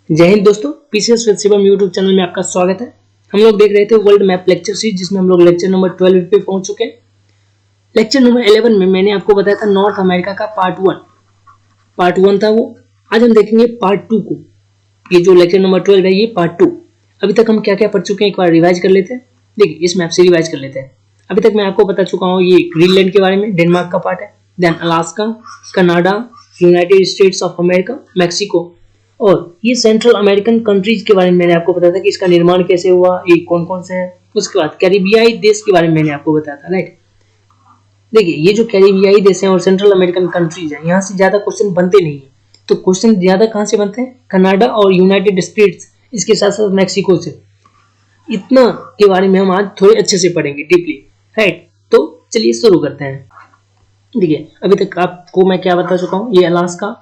जय हिंद दोस्तों, PCS with Shivam YouTube channel में आपका स्वागत है। हम लोग देख रहे थे वर्ल्ड मैप लेक्चर सीरीज, जिसमें हम लोग लेक्चर नंबर 12 पे पहुंच चुके हैं। लेक्चर नंबर 11 में मैंने आपको बताया था नॉर्थ अमेरिका का पार्ट 1 था वो। आज हम देखेंगे पार्ट 2 को। ये जो लेक्चर नंबर 12 है ये पार्ट 2। अभी तक हम क्या क्या पढ़ चुके हैं एक बार रिवाइज कर लेते हैं। देखिए, इस मैप से रिवाइज कर लेते हैं। अभी तक मैं आपको बता चुका हूँ ये ग्रीनलैंड के बारे में, डेनमार्क का पार्ट है, then Alaska, Canada, United States of America, Mexico, और ये सेंट्रल अमेरिकन कंट्रीज के बारे में मैंने आपको बताया था कि इसका निर्माण कैसे हुआ, ये कौन कौन से हैं। उसके बाद कैरिबियाई देश के बारे में मैंने आपको बताया था, राइट। देखिए, ये जो कैरिबियाई देश हैं और सेंट्रल अमेरिकन कंट्रीज हैं, यहाँ से ज्यादा क्वेश्चन बनते नहीं है। तो क्वेश्चन ज्यादा कहाँ से बनते हैं? कनाडा और यूनाइटेड स्टेट्स, इसके साथ साथ मैक्सिको से। इतना के बारे में हम आज थोड़े अच्छे से पढ़ेंगे डीपली, राइट। तो चलिए शुरू करते हैं। देखिए, अभी तक आपको मैं क्या बता चुका हूँ, ये अलास्का,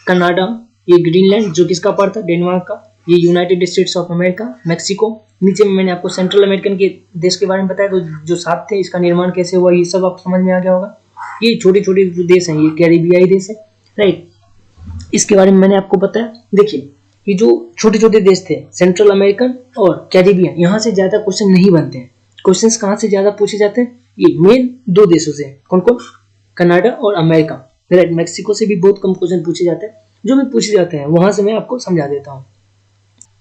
कनाडा, ये ग्रीनलैंड जो किसका पार्ट था, डेनमार्क का, ये United States of America, Mexico. नीचे में मैंने आपको सेंट्रल अमेरिकन के देश के बारे में बताया, तो जो सात थे इसका निर्माण कैसे हुआ ये सब आपको समझ में आ गया होगा। ये छोटे छोटे जो देश हैं ये कैरिबियाई देश है, राइट। इसके बारे में मैंने आपको बताया। देखिए, ये जो छोटे छोटे देश थे सेंट्रल अमेरिकन और कैरिबियन, यहाँ से ज्यादा क्वेश्चन नहीं बनते हैं। क्वेश्चन कहाँ से ज्यादा पूछे जाते हैं? ये मेन दो देशों से। कौन कौन? कनाडा और अमेरिका, राइट। मैक्सिको से भी बहुत कम क्वेश्चन पूछे जाते हैं। जो भी पूछे जाते हैं वहां से मैं आपको समझा देता हूँ।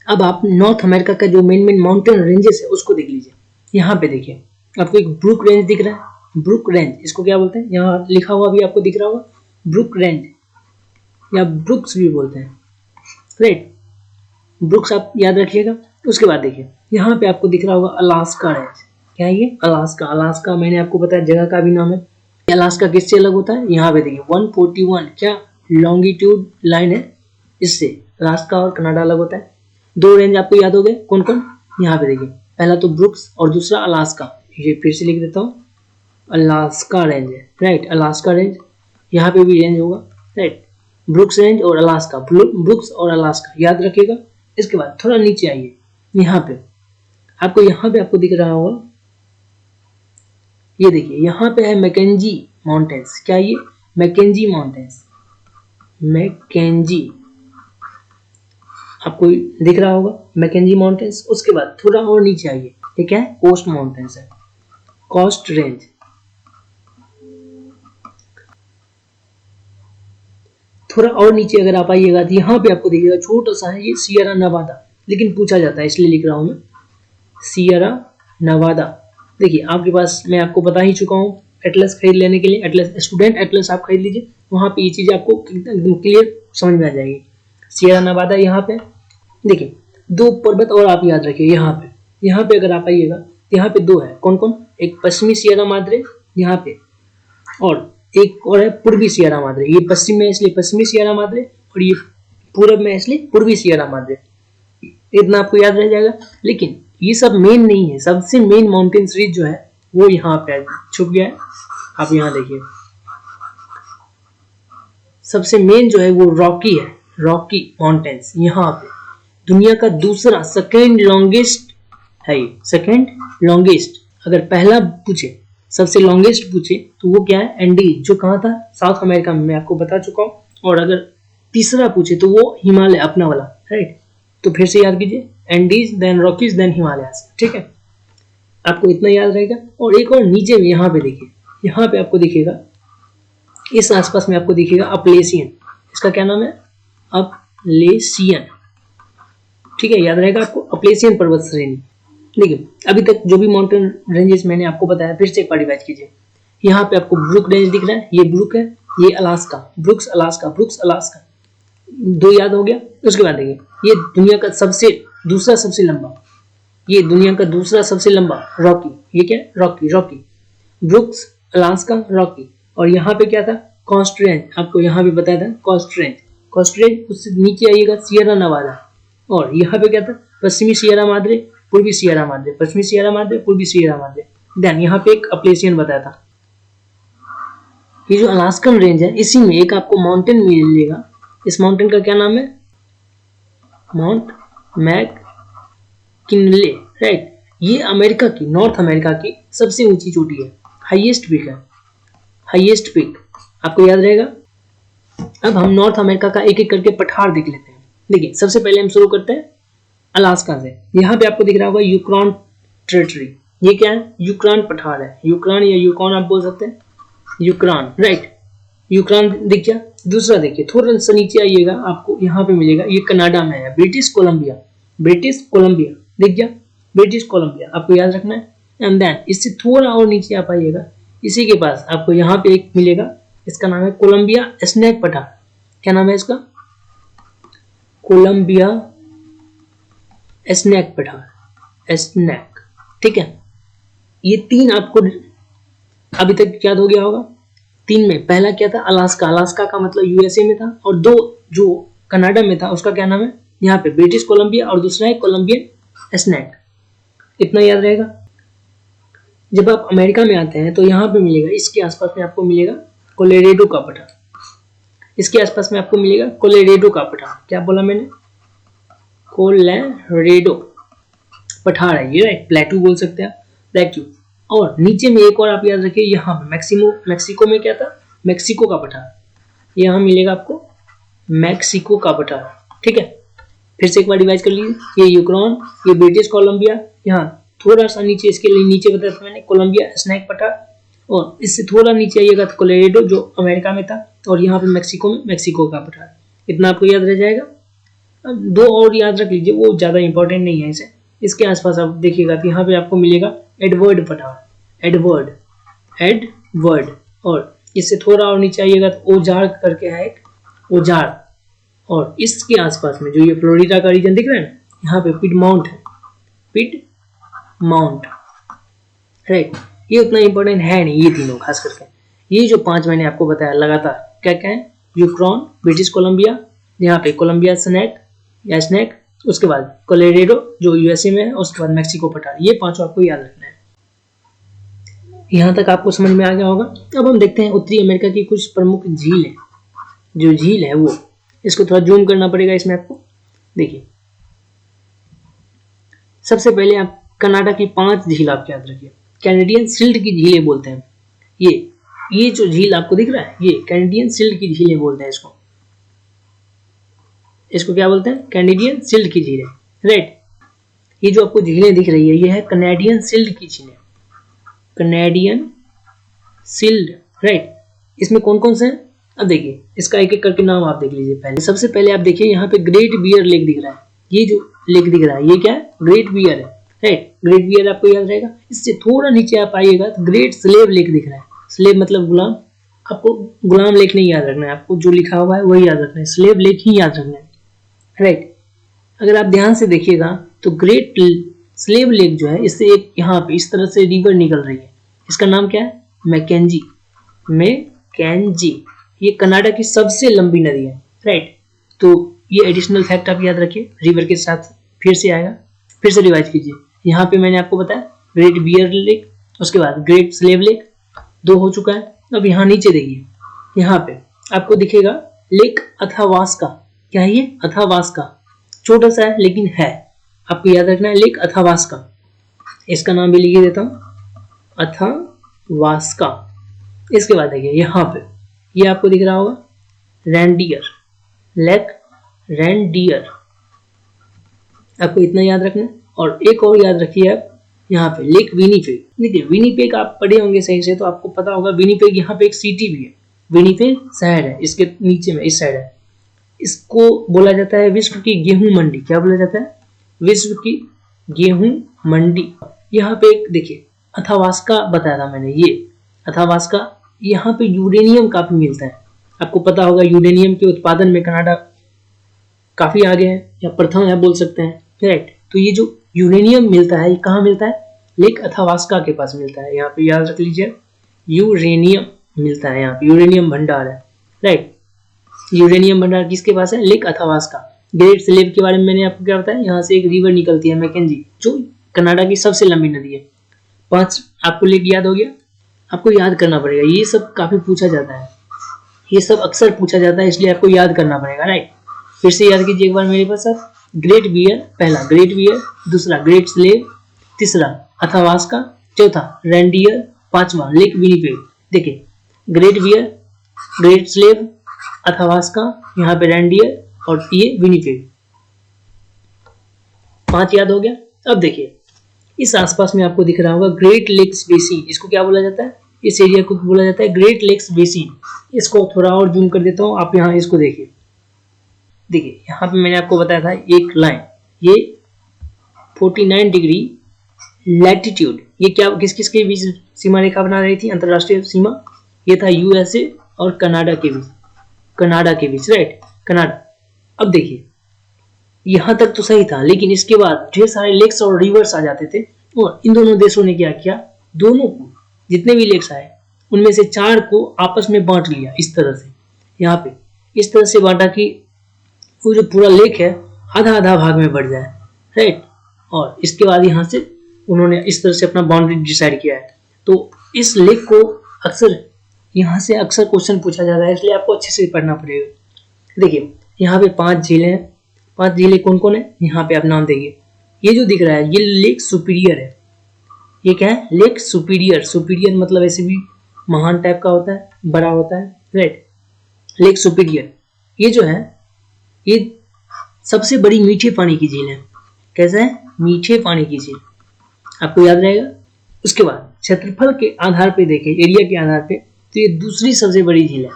अब आप नॉर्थ अमेरिका का जो मेन माउंटेन रेंजेस है उसको देख लीजिए। यहाँ पे देखिए, आपको एक ब्रुक रेंज दिख रहा है। ब्रुक रेंज इसको क्या बोलते हैं? यहाँ लिखा हुआ भी आपको दिख रहा होगा, ब्रुक रेंज या ब्रुक्स भी बोलते हैं, राइट। ब्रुक्स आप याद रखिएगा। उसके बाद देखिए, यहाँ पे आपको दिख रहा होगा अलास्का रेंज। क्या है ये? अलास्का मैंने आपको बताया जगह का भी नाम है। अलास्का किससे अलग होता है? यहाँ पे देखिए 141 क्या लॉन्गिट्यूड लाइन है, इससे अलास्का और कनाडा अलग होता है। दो रेंज आपको याद हो गए, कौन कौन? यहाँ पे देखिए, पहला तो ब्रुक्स और दूसरा अलास्का। ये फिर से लिख देता हूँ, अलास्का रेंज है, राइट। अलास्का रेंज, यहाँ पे भी रेंज होगा, राइट। ब्रुक्स रेंज और अलास्का, ब्रुक्स और अलास्का याद रखिएगा। इसके बाद थोड़ा नीचे आइए, यहाँ पे आपको दिख रहा होगा, ये देखिए यहाँ पे है मैकेंजी माउंटेन्स। क्या ये? मैकेंजी माउंटेन्स, मैकेंजी आपको दिख रहा होगा, मैकेंजी माउंटेन्स। उसके बाद थोड़ा और नीचे आइए, ये क्या है? कोस्ट माउंटेन्स है, कोस्ट रेंज। थोड़ा और नीचे अगर आप आइएगा तो यहाँ पे आपको दिखेगा छोटा सा है, ये सियरा नवादा, लेकिन पूछा जाता है इसलिए लिख रहा हूं मैं, सियरा नवादा। देखिए, आपके पास मैं आपको बता ही चुका हूँ, एटलस खरीद लेने के लिए, एटलस स्टूडेंट एटलस आप खरीद लीजिए, वहां पे ये चीज आपको एकदम क्लियर समझ में आ जाएगी। सियरा नवादा यहाँ पे देखिए, दो पर्वत और आप याद रखिए। यहाँ पे अगर आप आइएगा तो यहाँ पे दो है, कौन कौन? एक पश्चिमी सियरा माद्रे यहाँ पे, और एक और है पूर्वी सियरा माद्रे। ये पश्चिम में इसलिए पश्चिमी सियरा माद्रे, और ये पूर्व में इसलिए पूर्वी सियरा माद्रे। इतना आपको याद रह जाएगा। लेकिन ये सब मेन नहीं है, सबसे मेन माउंटेन सीरीज जो है वो यहाँ पे छुप गया है। आप यहाँ देखिए, सबसे मेन जो है वो रॉकी है, रॉकी माउंटेन्स। यहाँ पे दुनिया का दूसरा सेकेंड लॉन्गेस्ट है, ये सेकेंड लॉन्गेस्ट। अगर पहला पूछे, सबसे लॉन्गेस्ट पूछे, तो वो क्या है? एंडीज, जो कहाँ था? साउथ अमेरिका में, मैं आपको बता चुका हूँ। और अगर तीसरा पूछे तो वो हिमालय अपना वाला, राइट। तो फिर से याद कीजिए, Andes then Rockies then Himalayas, ठीक है। आपको इतना याद रहेगा। और एक और नीचे में यहाँ पे देखिए, यहाँ पे आपको दिखेगा, इस आसपास में आपको दिखेगा अपलेशियन। इसका क्या नाम है? अपलेशियन, ठीक है, याद रहेगा आपको, अपलेशियन पर्वत श्रेणी। देखिए, अभी तक जो भी माउंटेन रेंजेस मैंने आपको बताया फिर से एक बार रिवाइज कीजिए। यहाँ पे आपको ब्रुक रेंज दिख रहा है, ये ब्रुक है, ये Alaska, brooks Alaska, brooks Alaska, दो याद हो गया। उसके बाद देखिए, ये दुनिया का दूसरा सबसे लंबा, ये दुनिया का दूसरा सबसे लंबा रॉकी, ये क्या है? Rocky, brooks Alaska Rocky. और यहाँ पे क्या था? कोस्ट रेंज, आपको यहाँ पे बताया था कोस्ट रेंज। उससे नीचे आइएगा सियरा नवादा, और यहाँ पे क्या था? पश्चिमी सियरा माद्रे, पूर्वी सियरा माद्रे, पश्चिमी सियरा माद्रे, पूर्वी सियरा माद्रे। देन यहाँ पे एक अपलेशियन बताया था। ये जो अलास्कन रेंज है, इसी में एक आपको माउंटेन मिलेगा। इस माउंटेन का क्या नाम है? Mount McKinley, right. ये अमेरिका की, नॉर्थ अमेरिका की सबसे ऊंची चोटी है, हाईएस्ट पीक है, हाईएस्ट पीक, आपको याद रहेगा। अब हम नॉर्थ अमेरिका का एक एक करके पठार देख लेते हैं। देखिए सबसे पहले हम शुरू करते हैं अलास्का से। यहाँ पे आपको दिख रहा होगा यूक्रॉन टेरिटरी। ये क्या है? यूक्रान पठार है। यूक्रान या यूकॉन आप बोल सकते हैं, यूक्रान, राइट। यूक्रान दिख गया। दूसरा देखिए थोड़ा सा नीचे आइएगा, आपको यहाँ पे मिलेगा, ये कनाडा में है, ब्रिटिश कोलंबिया। ब्रिटिश कोलंबिया दिख गया, ब्रिटिश कोलंबिया आपको याद रखना है। एंड देन इससे थोड़ा और नीचे आप आइएगा, इसी के पास आपको यहाँ पे एक मिलेगा, इसका नाम है कोलंबिया स्नैक पठार। क्या नाम है इसका? कोलंबिया स्नैक पठार, स्नैक, ठीक है। ये तीन आपको अभी तक याद हो गया होगा। तीन में पहला क्या था? अलास्का। अलास्का का मतलब यूएसए में था, और दो जो कनाडा में था उसका क्या नाम है? यहाँ पे ब्रिटिश कोलंबिया, और दूसरा है कोलंबियन स्नैक। इतना याद रहेगा। जब आप अमेरिका में आते हैं तो यहाँ पे मिलेगा, इसके आसपास में आपको मिलेगा कोलोराडो का पठार। इसके आसपास में आपको मिलेगा कोलोराडो का पठार। क्या बोला मैंने? कोलोराडो पठार है ये, राइट। प्लेटू बोल सकते हैं आप, प्लेटू। और नीचे में एक और आप याद रखिए, यहाँ पे मैक्सिको में क्या था? मैक्सिको का पठार। यहाँ मिलेगा आपको मैक्सिको का पठार, ठीक है। फिर से एक बार रिवाइज कर लीजिए, ये यूक्रेन, ये ब्रिटिश कोलंबिया, यहाँ थोड़ा सा नीचे, इसके लिए नीचे बताया था मैंने, कोलंबिया स्नैक पठार। और इससे थोड़ा नीचे आइएगा तो कोलोराडो जो अमेरिका में था, और यहाँ पे मैक्सिको में मैक्सिको का पठार। इतना आपको याद रह जाएगा। अब दो और याद रख लीजिए, वो ज़्यादा इंपॉर्टेंट नहीं है इसे। इसके आसपास आप देखिएगा तो यहाँ पे आपको मिलेगा एडवर्ड पठार, एडवर्ड, और इससे थोड़ा और नीचे आइएगा तो ओजार करके है एक, ओजार। और इसके आसपास में जो ये फ्लोरिडा का रीजन दिख रहा है ना, यहाँ पे पिडमाउंट है, पिडमाउंट, राइट। ये उतना इंपॉर्टेंट है नहीं, ये तीनों खास करके। ये जो पांच मैंने आपको बताया लगातार, क्या क्या है? यूक्रेन, ब्रिटिश कोलंबिया, यहाँ पे कोलंबिया स्नैक या स्नैक, उसके बाद कोलोराडो जो यूएसए में है, उसके बाद मैक्सिको पठार। ये पांचों आपको याद रखना है। यहाँ तक आपको समझ में आ गया होगा। अब हम देखते हैं उत्तरी अमेरिका की कुछ प्रमुख झील है। जो झील है वो, इसको थोड़ा जूम करना पड़ेगा इसमें आपको। देखिए सबसे पहले आप कनाडा की 5 झील आप याद रखिए। कैनेडियन सिल्ड की झीलें बोलते हैं। ये जो झील आपको दिख रहा है, ये कैनेडियन सिल्ड की झीलें बोलते हैं इसको क्या बोलते हैं? कैनेडियन सिल्ड की झीलें, राइट। ये जो आपको झीलें दिख रही है, ये है कैनेडियन सिल्ड की झीलें, कैनेडियन सिल्ड, राइट। इसमें कौन कौन से हैं? अब देखिए इसका एक एक करके नाम आप देख लीजिए। पहले सबसे पहले आप देखिए, यहाँ पे ग्रेट बियर लेक दिख रहा है। ये जो लेक दिख रहा है ये क्या है? ग्रेट बियर है, राइट। ग्रेट बियर आपको याद रहेगा। इससे थोड़ा नीचे आप आइएगा तो ग्रेट स्लेव लेक दिख रहा है। स्लेव मतलब गुलाम। आपको गुलाम लेक नहीं याद रखना है, आपको जो लिखा हुआ है वही याद रखना है, स्लेव लेक ही याद रखना है, राइट। अगर आप ध्यान से देखिएगा तो ग्रेट स्लेव लेक जो है, इससे एक यहाँ पे इस तरह से रिवर निकल रही है। इसका नाम क्या है? McKenzie, McKenzie. ये कनाडा की सबसे लंबी नदी है, राइट। तो ये एडिशनल फैक्ट आप याद रखिए, रिवर के साथ फिर से आएगा। फिर से रिवाइज कीजिए। यहाँ पे मैंने आपको बताया ग्रेट बियर लेक, उसके बाद ग्रेट स्लेव लेक, 2 हो चुका है। अब यहाँ नीचे देखिए, यहाँ पे आपको दिखेगा लेक अथावास्का। क्या है ये? अथावास्का। छोटा सा है लेकिन है, आपको याद रखना है, लेक अथावास्का। इसका नाम भी लिख देता हूँ, अथावास्का। इसके बाद देखिए यहाँ पे ये आपको दिख रहा होगा रेनडियर, लेक रेनडियर। आपको इतना याद रखना है। और एक और याद रखिए आप, यहाँ पे लेक विनीपेग। देखिए विनीपेग आप पढ़े होंगे सही से, तो आपको पता होगा विनीपेग यहाँ पे एक सिटी भी है। विनीपेग शहर है, इसके नीचे में इस साइड है। इसको बोला जाता है विश्व की गेहूं मंडी। क्या बोला जाता है? विश्व की गेहूं मंडी। यहाँ पे एक देखिए अथावास्का बताया था मैंने, ये अथावास्का। यहाँ पे यूरेनियम काफी मिलता है। आपको पता होगा यूरेनियम के उत्पादन में कनाडा काफी आगे है, या प्रथम है बोल सकते हैं, राइट। तो ये जो यूरेनियम मिलता है, ये कहाँ मिलता है? लेक अथावास्का के पास मिलता है। यहाँ पे याद रख लीजिए, यूरेनियम मिलता है, यहाँ पे यूरेनियम भंडार है, राइट। यूरेनियम भंडार किसके पास है? लेक अथावास्का। ग्रेट स्लेव के बारे में मैंने आपको क्या बताया, यहाँ से एक रिवर निकलती है मैकेंजी, जो कनाडा की सबसे लंबी नदी है। 5 आपको लेक याद हो गया। आपको याद करना पड़ेगा, ये सब काफी पूछा जाता है, ये सब अक्सर पूछा जाता है, इसलिए आपको याद करना पड़ेगा, राइट। फिर से याद कीजिए एक बार मेरे पास आप। ग्रेट बियर, पहला ग्रेट बियर, दूसरा ग्रेट स्लेव, तीसरा अथावास्का, चौथा रेनडियर, 5वां लेक विनीपेग। देखिए Great Bear, Great Slave, Athabasca, यहाँ पे रेनडियर और ये विनीपेग। 5 याद हो गया। अब देखिए इस आसपास में आपको दिख रहा होगा ग्रेट लेक्स बेसिन। इसको क्या बोला जाता है? इस एरिया को बोला जाता है ग्रेट लेक्स बेसिन। इसको थोड़ा और जूम कर देता हूँ, आप यहाँ इसको देखिए। देखिए यहाँ पे मैंने आपको बताया था एक लाइन, ये 49 डिग्री लैटिट्यूड, ये क्या किस किस के बीच सीमा रेखा बना रही थी? अंतरराष्ट्रीय सीमा। ये था यूएसए और कनाडा के बीच, राइट, कनाडा। अब देखिए यहाँ तक तो सही था, लेकिन इसके बाद ढेर सारे लेक्स और रिवर्स आ जाते थे और इन दोनों देशों ने क्या किया, दोनों को जितने भी लेक्स आए उनमें से 4 को आपस में बांट लिया। इस तरह से यहाँ पे इस तरह से बांटा कि वो जो पूरा लेक है आधा आधा भाग में बढ़ जाए, राइट। और इसके बाद यहाँ से उन्होंने इस तरह से अपना बाउंड्री डिसाइड किया है। तो इस लेक को अक्सर यहाँ से अक्सर क्वेश्चन पूछा जाता है, इसलिए आपको अच्छे से पढ़ना पड़ेगा। देखिए यहाँ पे 5 झीलें हैं। 5 झीलें कौन कौन है? यहाँ पे आप नाम देखिए। ये जो दिख रहा है ये लेक सुपीरियर है। ये क्या है? Lake superior. सुपीरियर मतलब ऐसे भी महान टाइप का होता है, बड़ा होता है, राइट। लेक सुपीरियर ये जो है ये सबसे बड़ी मीठे पानी की झील है। कैसा है? मीठे पानी की झील, आपको याद रहेगा। उसके बाद क्षेत्रफल के आधार पे देखें, एरिया के आधार पे, तो ये दूसरी सबसे बड़ी झील है,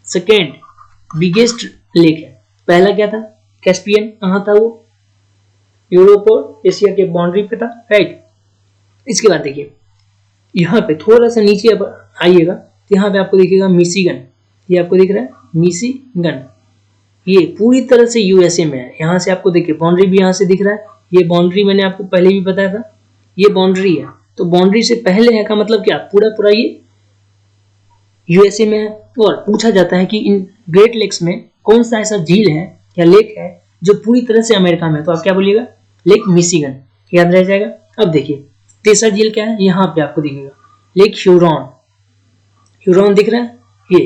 सेकेंड बिगेस्ट लेक है। पहला क्या था? कैस्पियन। कहाँ था वो? यूरोप और एशिया के बाउंड्री पे था, राइट। इसके बाद देखिए यहाँ पे थोड़ा सा नीचे अब आइएगा तो यहाँ पे आपको दिखेगा मिशिगन। ये आपको दिख रहा है मिशिगन, ये पूरी तरह से यूएसए में है। यहाँ से आपको देखिए बाउंड्री भी यहाँ से दिख रहा है। ये बाउंड्री मैंने आपको पहले भी बताया था, ये बाउंड्री है। तो बाउंड्री से पहले है का मतलब क्या? पूरा पूरा ये यूएसए में है। और पूछा जाता है कि इन ग्रेट लेक्स में कौन सा ऐसा झील है या लेक है जो पूरी तरह से अमेरिका में है, तो आप क्या बोलिएगा? लेक मिशिगन, याद रह जाएगा। अब देखिए तीसरा झील क्या है? यहाँ पे आपको दिखेगा लेक ह्यूरॉन। ह्यूरॉन दिख रहा है, ये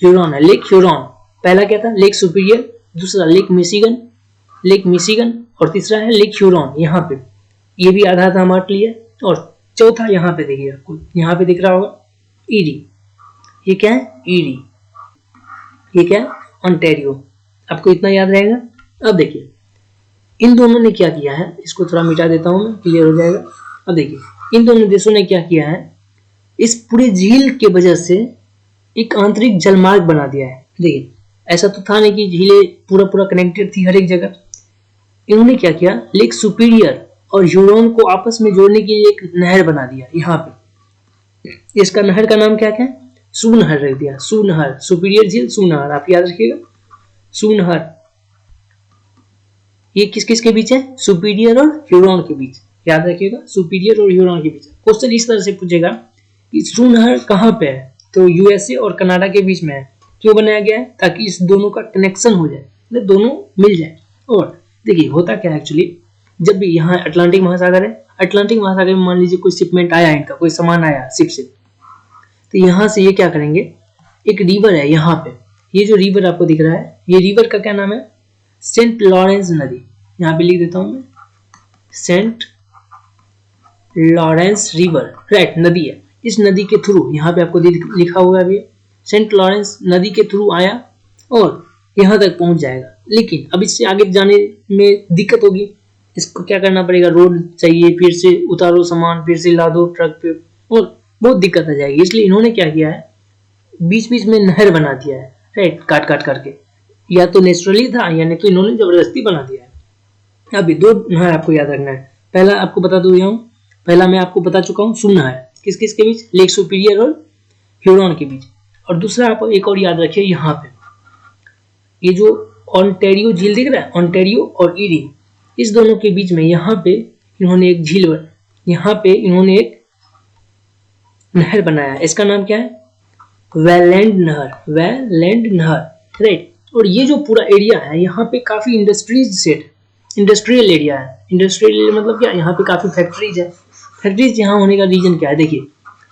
ह्यूरॉन है, लेक ह्यूरॉन। पहला क्या था? लेक सुपीरियर, दूसरा लेक मिशिगन और तीसरा है लेक ह्यूरॉन। यहाँ पे ये भी आधा आधा बांट लिया। और चौथा यहाँ पे देखिए, आपको यहाँ पे दिख रहा होगा ईरी। ये क्या है? ईरी। ये क्या है? ऑन्टेरियो। आपको इतना याद रहेगा। अब देखिए इन दोनों ने क्या किया है, इसको थोड़ा मिटा देता हूं मैं, क्लियर हो जाएगा। अब देखिए इन दोनों देशों ने क्या किया है, इस पूरे झील के वजह से एक आंतरिक जलमार्ग बना दिया है। देखिए ऐसा तो था नहीं कि झीलें पूरा पूरा कनेक्टेड थी हर एक जगह। इन्होंने क्या किया, लेक सुपीरियर और ह्यूरॉन को आपस में जोड़ने के लिए एक नहर बना दिया। यहाँ पे इसका नहर का नाम क्या क्या है? सुनहर रख दिया। सुनहर, सुपीरियर झील सुनहर, आप याद रखिएगा सुनहर। ये किस किस के बीच है? सुपीरियर और ह्यूरॉन के बीच, याद रखिएगा सुपीरियर और ह्यूरॉन के बीच। क्वेश्चन इस तरह से पूछेगा कि सुनहर कहाँ पे है, तो यूएसए और कनाडा के बीच में है। क्यों बनाया गया है? ताकि इस दोनों का कनेक्शन हो जाए, मतलब दोनों मिल जाए। और देखिए होता क्या है एक्चुअली, जब भी यहाँ अटलांटिक महासागर है, अटलांटिक महासागर में मान लीजिए कोई शिपमेंट आया, इनका कोई सामान आया शिप से, तो यहाँ से ये क्या करेंगे, एक रिवर है यहाँ पे, ये जो रिवर आपको दिख रहा है, ये रिवर का क्या नाम है? सेंट लॉरेंस नदी। यहाँ पे लिख देता हूं मैं, सेंट लॉरेंस रिवर, राइट, नदी है। इस नदी के थ्रू यहाँ पे आपको लिखा होगा अभी, सेंट लॉरेंस नदी के थ्रू आया और यहाँ तक पहुंच जाएगा। लेकिन अब इससे आगे जाने में दिक्कत होगी, इसको क्या करना पड़ेगा, रोड चाहिए, फिर से उतारो सामान, फिर से लादो ट्रक पे, और बहुत दिक्कत आ जाएगी। इसलिए इन्होंने क्या किया है, बीच बीच में नहर बना दिया है, राइट, काट काट करके। या तो नेचुरली था या नहीं तो इन्होंने जबरदस्ती बना दिया है। अभी दो नहर आपको याद रखना है। पहला आपको बता दूं, यहाँ पहला मैं आपको बता चुका हूँ, सुनना है किस किस के बीच, लेक सुपीरियर और ह्यूरॉन के बीच। और दूसरा आप एक और याद रखिए, यहाँ पे ये जो ऑन्टेरियो झील दिख रहा है, ऑन्टेरियो और ईरी, इस दोनों के बीच में यहाँ पे इन्होंने एक झील, यहाँ पे इन्होंने एक नहर बनाया। इसका नाम क्या है? वेलैंड नहर, वेलैंड नहर, राइट। और ये जो पूरा एरिया है, यहाँ पे काफी इंडस्ट्रीज सेट, इंडस्ट्रियल एरिया है। इंडस्ट्रियल एरिया मतलब क्या, यहाँ पे काफी फैक्ट्रीज है। फैक्ट्रीज यहाँ होने का रीजन क्या है, देखिए,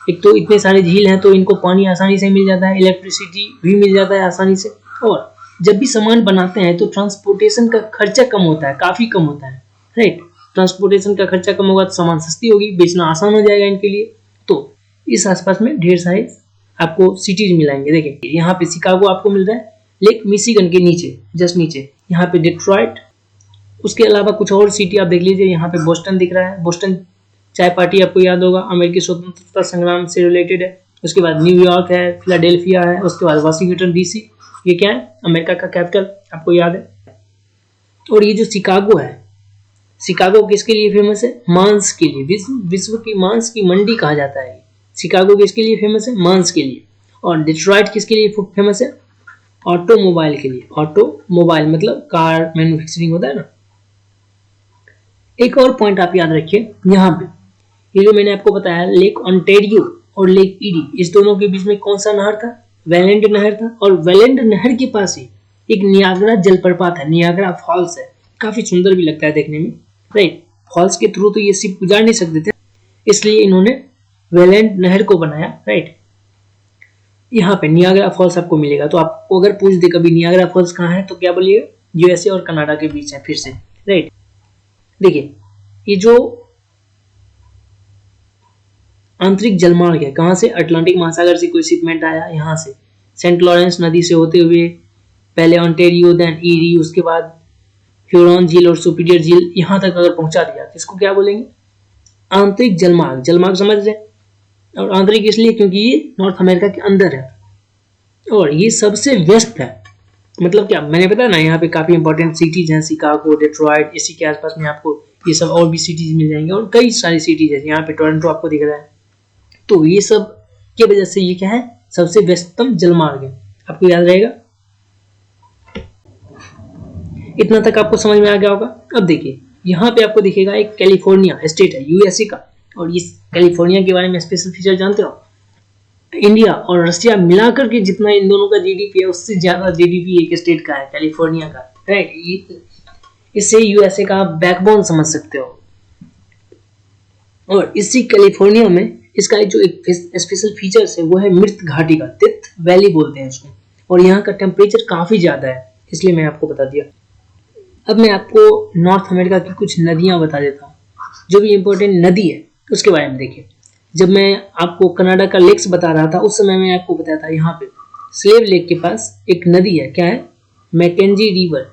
एक तो इतने सारे झील हैं तो इनको पानी आसानी से मिल जाता है, इलेक्ट्रिसिटी भी मिल जाता है आसानी से। और जब भी सामान बनाते हैं तो ट्रांसपोर्टेशन का खर्चा कम होता है, काफी कम होता है, राइट। ट्रांसपोर्टेशन का खर्चा कम होगा तो सामान सस्ती होगी, बेचना आसान हो जाएगा इनके लिए। तो इस आसपास में ढेर सारे आपको सिटीज मिलेंगे। देखिए यहाँ पे शिकागो आपको मिल रहा है, लेक मिशिगन के नीचे, जस्ट नीचे। यहाँ पे डिट्रॉइट, उसके अलावा कुछ और सिटी आप देख लीजिए, यहाँ पे बोस्टन दिख रहा है, बोस्टन चाय पार्टी आपको याद होगा, अमेरिकी स्वतंत्रता संग्राम से रिलेटेड है। उसके बाद न्यूयॉर्क है, फिलाडेल्फिया है, उसके बाद वाशिंगटन डीसी, ये क्या है, अमेरिका का कैपिटल, आपको याद है। और ये जो शिकागो है, शिकागो किसके लिए फेमस है, मांस के लिए, विश्व की मांस की मंडी कहा जाता है। शिकागो किसके लिए फेमस है, मांस के लिए। और डिट्रॉइट किसके लिए फेमस है, ऑटोमोबाइल के लिए। ऑटोमोबाइल मतलब कार मैन्युफैक्चरिंग होता है ना। एक और पॉइंट आप याद रखिए, यहाँ पे ये जो मैंने आपको बताया लेक ऑन्टेरियो और लेक ईरी, इस दोनों के बीच में कौन सा नहर था, वेलेंड नहर था। और वेलेंड नहर के पास ही एक नियाग्रा जलप्रपात है, नियाग्रा फॉल्स है, काफी सुंदर भी लगता है देखने में, राइट। फॉल्स के थ्रू तो ये शिप गुजार नहीं सकते थे, इसलिए इन्होंने वेलेंड नहर को बनाया, राइट। यहाँ पे नियाग्रा फॉल्स आपको मिलेगा। तो आपको अगर पूछ दे कभी नियाग्रा फॉल्स कहाँ है, तो क्या बोलिएगा, यूएसए और कनाडा के बीच है, फिर से, राइट। देखिए ये जो आंतरिक जलमार्ग है, कहाँ से, अटलांटिक महासागर से कोई शिपमेंट आया, यहाँ से सेंट लॉरेंस नदी से होते हुए पहले ऑन्टेरियो, देन ईरी, उसके बाद ह्यूरॉन झील और सुपीरियर झील, यहाँ तक अगर पहुंचा दिया तो इसको क्या बोलेंगे, आंतरिक जलमार्ग। जलमार्ग समझ रहे हैं, और आंतरिक इसलिए क्योंकि ये नॉर्थ अमेरिका के अंदर है और ये सबसे वेस्ट है। मतलब क्या, मैंने बताया ना, यहाँ पे काफी इंपॉर्टेंट सिटीज हैं, शिकागो, डेट्रॉइट, इसी के आसपास में आपको ये सब और भी सिटीज मिल जाएंगे, और कई सारी सिटीज है। यहाँ पे टोरंटो आपको दिख रहा है। तो ये सब की वजह से ये क्या है, सबसे व्यस्ततम जलमार्ग है, आपको याद रहेगा। इतना तक आपको समझ में आ गया होगा। अब देखिए यहाँ पे आपको दिखेगा एक कैलिफोर्निया स्टेट है, यूएसए का। और इस कैलिफोर्निया के बारे में स्पेशल फीचर जानते हो, इंडिया और रशिया मिलाकर के जितना इन दोनों का जीडीपी है, उससे ज्यादा जीडीपी एक स्टेट का है, कैलिफोर्निया का, राइट। इससे यूएसए का बैकबोन समझ सकते हो। और इसी कैलिफोर्निया में इसका जो एक स्पेशल फीचर्स है वो है मृत घाटी का, डेथ वैली बोलते हैं इसको। और यहाँ का टेम्परेचर काफी ज्यादा है, इसलिए मैं आपको बता दिया। अब मैं आपको नॉर्थ अमेरिका की कुछ नदियां बता देता हूँ, जो भी इंपॉर्टेंट नदी है उसके बारे में। देखिए जब मैं आपको कनाडा का लेक्स बता रहा था, उस समय मैं आपको बताया था यहाँ पे स्लेव लेक के पास एक नदी है, क्या है, मैकेंजी रिवर।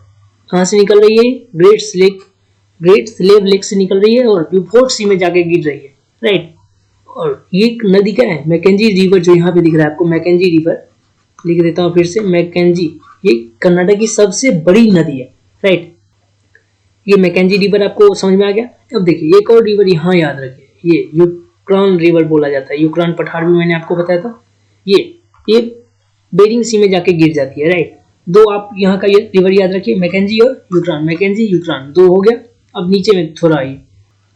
कहाँ से निकल रही है, ग्रेट स्लेव लेक से निकल रही है और ब्यूफोर्ट सी में जाके गिर रही है, राइट। और ये नदी क्या है, मैकेंजी रिवर, जो यहाँ पे दिख रहा है आपको, मैकेंजी रिवर, लिख देता हूँ फिर से, मैकेंजी, ये कनाडा की सबसे बड़ी नदी है, राइट। ये मैकेंजी रिवर आपको समझ में आ गया। अब देखिए एक और रिवर यहाँ याद रखिए, ये यूक्रान रिवर बोला जाता है। यूक्रान पठार भी मैंने आपको बताया था। ये बेरिंग सी में जाके गिर जाती है, राइट। दो आप यहाँ का ये रिवर याद रखिए, मैकेंजी और यूक्रान, मैकेंजी यूक्रान, दो हो गया। अब नीचे में थोड़ा आइए,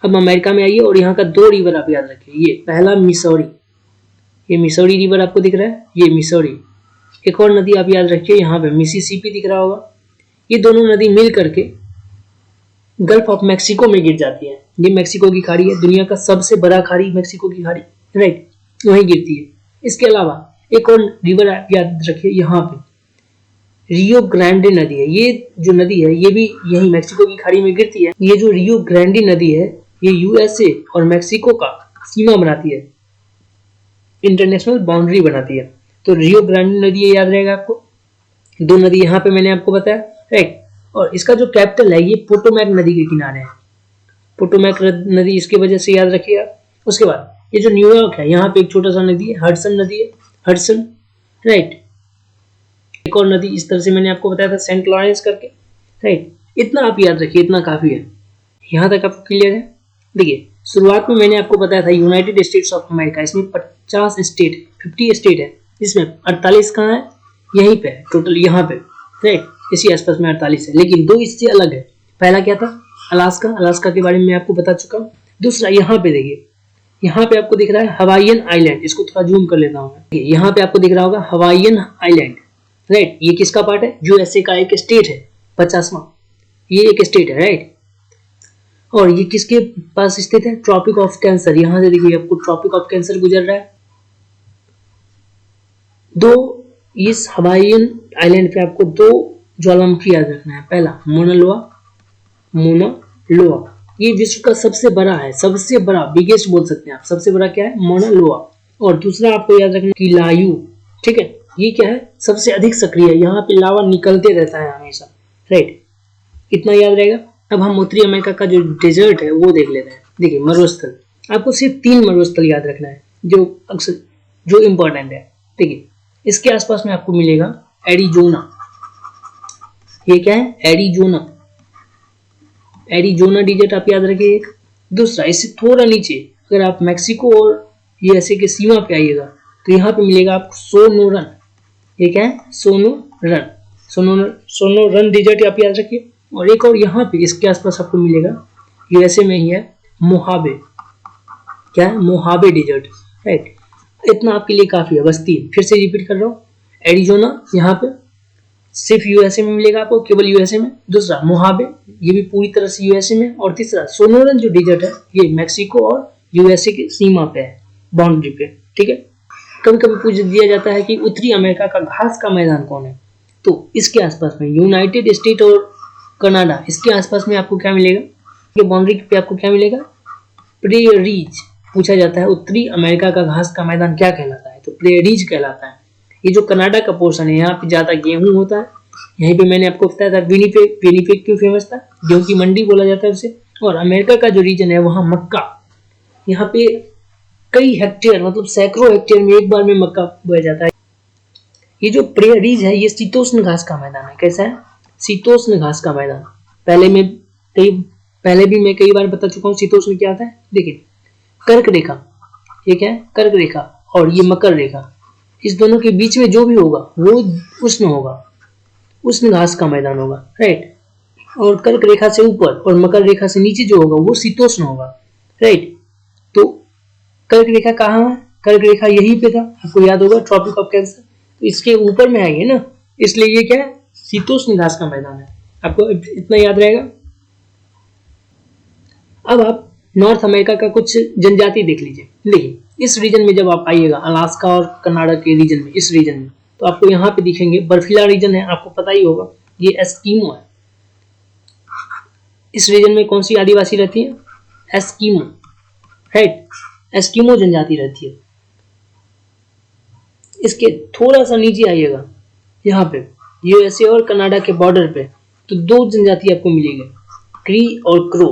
अब अमेरिका में आइए और यहाँ का दो रिवर आप याद रखिए। ये पहला मिसौरी, ये मिसौरी रिवर आपको दिख रहा है, ये मिसौरी। एक और नदी आप याद रखिए, यहाँ पे मिसिसिपी दिख रहा होगा। ये दोनों नदी मिल करके गल्फ ऑफ मैक्सिको में गिर जाती है। ये मैक्सिको की खाड़ी है, दुनिया का सबसे बड़ा खाड़ी मैक्सिको की खाड़ी, राइट, वहीं गिरती है। इसके अलावा एक और रिवर आप याद रखिए, यहाँ पे रियो ग्रांडे नदी है। ये जो नदी है ये भी यही मैक्सिको की खाड़ी में गिरती है। ये जो रियो ग्रांडे नदी है ये यूएसए और मैक्सिको का सीमा बनाती है, इंटरनेशनल बाउंड्री बनाती है। तो रियो ग्रांडे नदी याद रहेगा आपको। दो नदी यहाँ पे मैंने आपको बताया, राइट। और इसका जो कैपिटल है ये पोटोमैक नदी के किनारे है, पोटोमैक नदी, इसके वजह से याद रखिएगा। उसके बाद ये जो न्यूयॉर्क है, यहाँ पे एक छोटा सा नदी है, हडसन नदी है, हडसन, राइट। एक और नदी इस तरह से मैंने आपको बताया था, सेंट लॉरेंस करके, राइट। इतना आप याद रखिए, इतना काफी है। यहाँ तक आपको क्लियर है। देखिए शुरुआत में मैंने आपको बताया था यूनाइटेड स्टेट्स ऑफ अमेरिका, इसमें 50 स्टेट, 50 स्टेट है, इसमें 48 कहाँ है, यहीं पे है टोटल, यहाँ पे, राइट, इसी आसपास में 48 है। लेकिन दो इससे अलग है। पहला क्या था, अलास्का, अलास्का के बारे में आपको बता चुका हूँ। दूसरा यहाँ पे देखिए, यहाँ पे आपको दिख रहा है हवाईयन आइलैंड, इसको थोड़ा जूम कर लेता हूँ। यहाँ पे आपको दिख रहा होगा हवाईयन आइलैंड, राइट। ये किसका पार्ट है, यूएसए का एक स्टेट है, 50वां, ये एक स्टेट है, राइट। और ये किसके पास स्थित है, ट्रॉपिक ऑफ कैंसर। यहाँ से देखिए आपको ट्रॉपिक ऑफ कैंसर गुजर रहा है। दो इस हवाईयन आइलैंड पे आपको दो ज्वालामुखी याद रखना है। पहला मोना लोआ, ये विश्व का सबसे बड़ा है, सबसे बड़ा, बिगेस्ट बोल सकते हैं आप, सबसे बड़ा क्या है, मोना लोआ। और दूसरा आपको याद रखना कि लायू, ठीक है, ये क्या है, सबसे अधिक सक्रिय है, यहाँ पे लावा निकलते रहता है हमेशा, राइट। इतना याद रहेगा। अब हम उत्तरी अमेरिका का जो डेजर्ट है वो देख लेते हैं। देखिए मरुस्थल, आपको सिर्फ 3 मरुस्थल याद रखना है जो अक्सर जो इम्पोर्टेंट है। देखिए इसके आसपास में आपको मिलेगा एरिजोना। ये क्या है? एरिजोना। एरिजोना डिजर्ट आप याद रखिए। एक दूसरा, इससे थोड़ा नीचे अगर आप मैक्सिको और यूएसए के सीमा पे आइएगा तो यहाँ पे मिलेगा आपको सोनोरन। ये क्या है? सोनोरन। सोनोरन डिजर्ट आप याद रखिए। और एक और यहाँ पे इसके आसपास आपको मिलेगा, यूएसए में ही है, मोहाबे। क्या है? मोहाबे डिजर्ट, राइट। इतना आपके लिए काफी है, बस 3। फिर से रिपीट कर रहा हूँ, एरिजोना यहाँ पे सिर्फ यूएसए में मिलेगा आपको, केवल यूएसए में। दूसरा मोहाबे, ये भी पूरी तरह से यूएसए में। और तीसरा सोनोरन जो डिजर्ट है ये मैक्सिको और यूएसए की सीमा पे है, बाउंड्री पे, ठीक है। कभी कभी पूछ दिया जाता है कि उत्तरी अमेरिका का घास का मैदान कौन है, तो इसके आसपास में यूनाइटेड स्टेट और कनाडा, इसके आसपास में आपको क्या मिलेगा, ये बाउंड्री पे आपको क्या मिलेगा? प्रेरीज। पूछा जाता है उत्तरी अमेरिका का घास का मैदान क्या कहलाता है, तो प्रेरीज कहलाता है। ये जो कनाडा का पोर्शन है यहाँ पे ज्यादा गेहूं होता है। यहीं पे मैंने आपको बताया था विनिपेग। विनिपेग क्यों फेमस था? गेहूं की मंडी बोला जाता है उसे। और अमेरिका का जो रीजन है वहाँ मक्का, यहाँ पे कई हेक्टेयर, मतलब सैकड़ों हेक्टेयर में एक बार में मक्का बोया जाता है। ये जो प्रेरीज है ये शीतोष्ण घास का मैदान है। कैसा है? शीतोष्ण घास का मैदान। पहले भी मैं कई बार बता चुका हूँ शीतोष्ण क्या होता है। देखिए कर्क रेखा, ये क्या है? कर्क रेखा। और ये मकर रेखा, इस दोनों के बीच में जो भी होगा वो उष्ण होगा, उष्ण घास का मैदान होगा, राइट। और कर्क रेखा से ऊपर और मकर रेखा से नीचे जो होगा वो शीतोष्ण होगा, राइट। तो कर्क रेखा कहाँ है? कर्क रेखा यहीं पे था, आपको याद होगा, ट्रॉपिक ऑफ कैंसर। तो इसके ऊपर में आएंगे ना, इसलिए ये क्या है? शीतोष्ण घास का मैदान है। आपको इतना याद रहेगा। अब आप नॉर्थ अमेरिका का कुछ जनजाति देख लीजिए। देखिए इस रीजन में जब आप आइएगा, अलास्का और कनाडा के रीजन में, इस रीजन में, तो आपको यहाँ पे दिखेंगे, बर्फीला रीजन है, आपको पता ही होगा, ये एस्किमो है। इस रीजन में कौन सी आदिवासी रहती है? Eskimo, right. एस्किमो जनजाति रहती है। इसके थोड़ा सा नीचे आइएगा, यहाँ पे यूएसए और कनाडा के बॉर्डर पे, तो 2 जनजाति आपको मिलेगी, क्री और क्रो।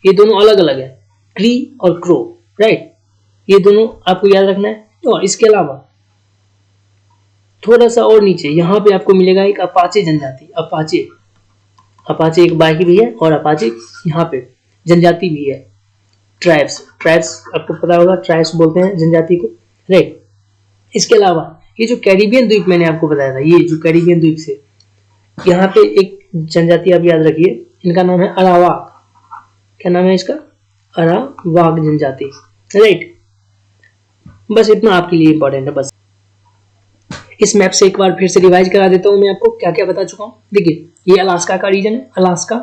ये दोनों अलग अलग है, क्री और क्रो, राइट। ये दोनों आपको याद रखना है। और इसके अलावा थोड़ा सा और नीचे यहाँ पे आपको मिलेगा एक अपाचे जनजाति। अपाचे एक बाकी भी है और अपाचे यहाँ पे जनजाति भी है। ट्राइब्स आपको पता होगा, ट्राइब्स बोलते हैं जनजाति को, राइट। इसके अलावा ये जो कैरिबियन द्वीप मैंने आपको बताया था, ये जो कैरिबियन द्वीप से यहाँ पे एक जनजाति आप याद रखिए, इनका नाम है अरावाक। क्या नाम है इसका? अरावाक जनजाति, राइट। बस इतना आपके लिए इंपॉर्टेंट है। बस इस मैप से एक बार फिर से रिवाइज करा देता हूँ मैं आपको क्या क्या बता चुका हूँ। देखिए ये अलास्का का रीजन है, अलास्का,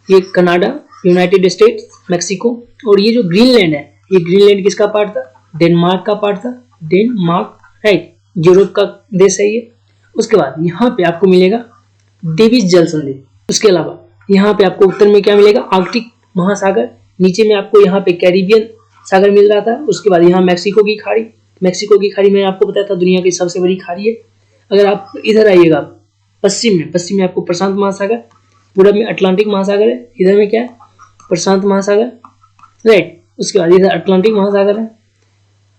ये कनाडा, यूनाइटेड स्टेट्स, मैक्सिको। और ये जो ग्रीनलैंड है, ये ग्रीनलैंड किसका पार्ट था? डेनमार्क का पार्ट था, डेनमार्क, राइट। यूरोप का देश है ये। उसके बाद यहाँ पे आपको मिलेगा डेविस जल संधि। उसके अलावा यहाँ पे आपको उत्तर में क्या मिलेगा? आर्कटिक महासागर। नीचे में आपको यहाँ पे कैरिबियन सागर मिल रहा था। उसके बाद यहाँ मैक्सिको की खाड़ी। मैक्सिको की खाड़ी मैंने आपको बताया था दुनिया की सबसे बड़ी खाड़ी है। अगर आप इधर आइएगा पश्चिम में आपको प्रशांत महासागर, पूरब में अटलांटिक महासागर है, इधर में क्या है? प्रशांत महासागर, राइट। उसके बाद इधर अटलांटिक महासागर है।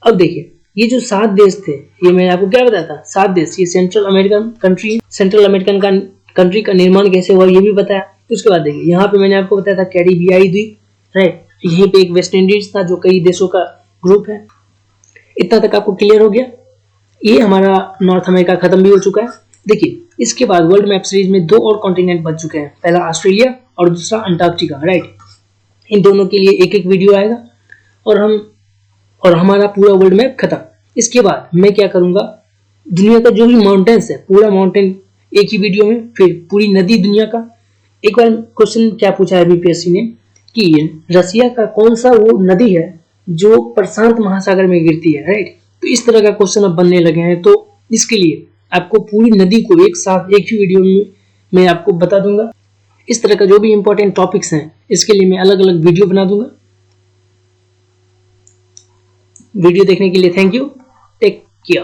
अब देखिए ये जो 7 देश थे, ये मैंने आपको क्या बताया था? 7 देश, ये central American country, central American का कंट्री का निर्माण कैसे हुआ ये भी बताया। उसके बाद देखिए यहाँ पे मैंने आपको बताया था कैरिबियाई द्वीप, राइट। यहीं पे एक वेस्ट इंडीज था जो कई देशों का ग्रुप है। इतना तक आपको क्लियर हो गया। ये हमारा नॉर्थ अमेरिका खत्म भी हो चुका है। देखिए इसके बाद वर्ल्ड मैप सीरीज में 2 और कॉन्टिनेंट बच चुके हैं, पहला ऑस्ट्रेलिया और दूसरा अंटार्कटिका, राइट। इन दोनों के लिए एक एक वीडियो आएगा और हमारा पूरा वर्ल्ड मैप खत्म। इसके बाद मैं क्या करूंगा, दुनिया का जो भी माउंटेन्स है, पूरा माउंटेन एक ही वीडियो में, फिर पूरी नदी दुनिया का। एक बार क्वेश्चन क्या पूछा है बीपीएससी ने कि रसिया का कौन सा वो नदी है जो प्रशांत महासागर में गिरती है, राइट। तो इस तरह का क्वेश्चन अब बनने लगे हैं, तो इसके लिए आपको पूरी नदी को एक साथ एक ही वीडियो में मैं आपको बता दूंगा। इस तरह का जो भी इंपॉर्टेंट टॉपिक्स हैं इसके लिए मैं अलग अलग वीडियो बना दूंगा। वीडियो देखने के लिए थैंक यू, टेक केयर।